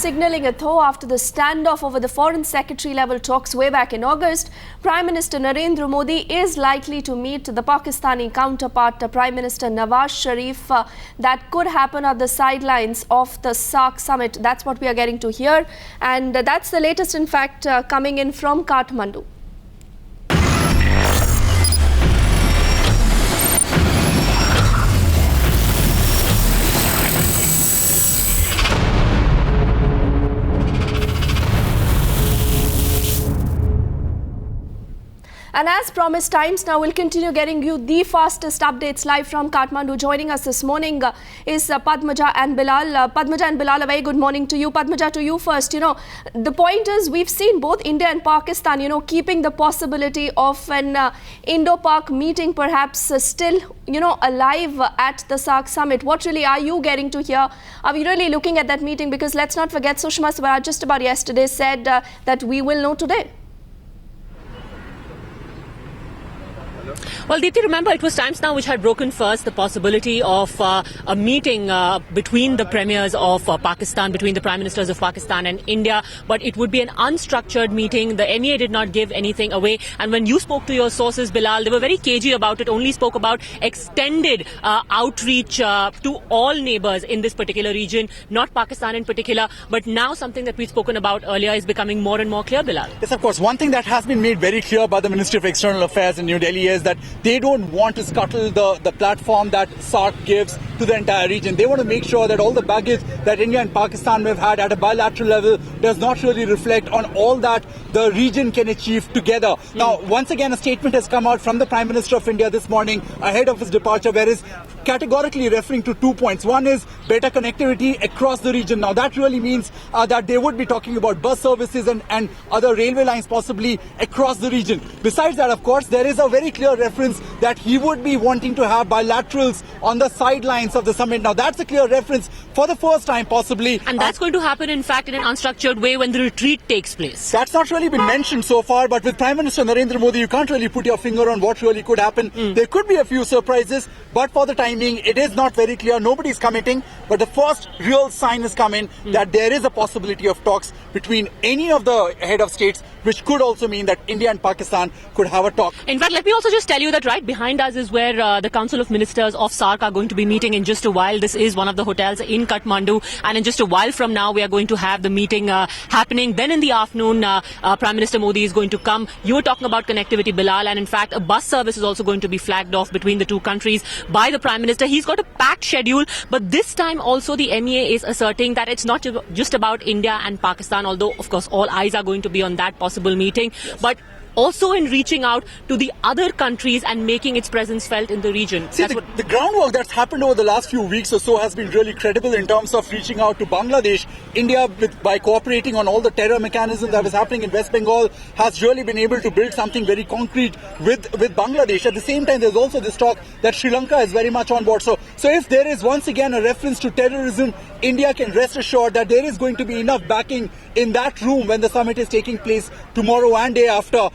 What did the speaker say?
Signaling a thaw after the standoff over the foreign secretary level talks way back in August, Prime Minister Narendra Modi is likely to meet the Pakistani counterpart, Prime Minister Nawaz Sharif. That could happen at the sidelines of the SAARC Summit. That's what we are getting to hear. And that's the latest, in fact, coming in from Kathmandu. And as promised times, now we'll continue getting you the fastest updates live from Kathmandu. Joining us this morning is Padmaja and Bilal. Padmaja and Bilal, a very good morning to you. Padmaja, to you first. The point is we've seen both India and Pakistan, keeping the possibility of an Indo-Pak meeting perhaps still, alive at the SAARC Summit. What really are you getting to hear? Are we really looking at that meeting? Because let's not forget, Sushma Swaraj just about yesterday said that we will know today. Well, Deepthi, remember, it was Times Now which had broken first the possibility of a meeting between the premiers of Pakistan, between the prime ministers of Pakistan and India. But it would be an unstructured meeting. The MEA did not give anything away. And when you spoke to your sources, Bilal, they were very cagey about it, only spoke about extended outreach to all neighbors in this particular region, not Pakistan in particular. But now something that we've spoken about earlier is becoming more and more clear, Bilal. Yes, of course. One thing that has been made very clear by the Ministry of External Affairs in New Delhi is that they don't want to scuttle the platform that SAARC gives to the entire region. They want to make sure that all the baggage that India and Pakistan have had at a bilateral level does not really reflect on all that the region can achieve together. Now, once again, a statement has come out from the Prime Minister of India this morning ahead of his departure, where he's categorically referring to 2 points. One is better connectivity across the region. Now, that really means that they would be talking about bus services and other railway lines possibly across the region. Besides that, of course, there is a very clear reference that he would be wanting to have bilaterals on the sidelines of the summit. Now, that's a clear reference for the first time possibly. And that's going to happen, in fact, in an unstructured way when the retreat takes place. That's not really been mentioned so far, but with Prime Minister Narendra Modi, you can't really put your finger on what really could happen. There could be a few surprises, but for the timing, it is not very clear. Nobody's committing, but the first real sign is coming that there is a possibility of talks between any of the head of states, which could also mean that India and Pakistan could have a talk. In fact, let me also just tell you that right behind us is where the Council of Ministers of SAARC are going to be meeting in just a while. This is one of the hotels in Kathmandu, and in just a while from now, we are going to have the meeting happening. Then in the afternoon, Prime Minister Modi is going to come. You were talking about connectivity, Bilal, and in fact, a bus service is also going to be flagged off between the two countries by the Prime Minister. He's got a packed schedule, but this time also the MEA is asserting that it's not just about India and Pakistan, although, of course, all eyes are going to be on that possible meeting, but also in reaching out to the other countries and making its presence felt in the region. See, the groundwork that's happened over the last few weeks or so has been really credible in terms of reaching out to Bangladesh. India, by cooperating on all the terror mechanism that was happening in West Bengal, has really been able to build something very concrete with Bangladesh. At the same time, there's also this talk that Sri Lanka is very much on board. So if there is once again a reference to terrorism, India can rest assured that there is going to be enough backing in that room when the summit is taking place tomorrow and day after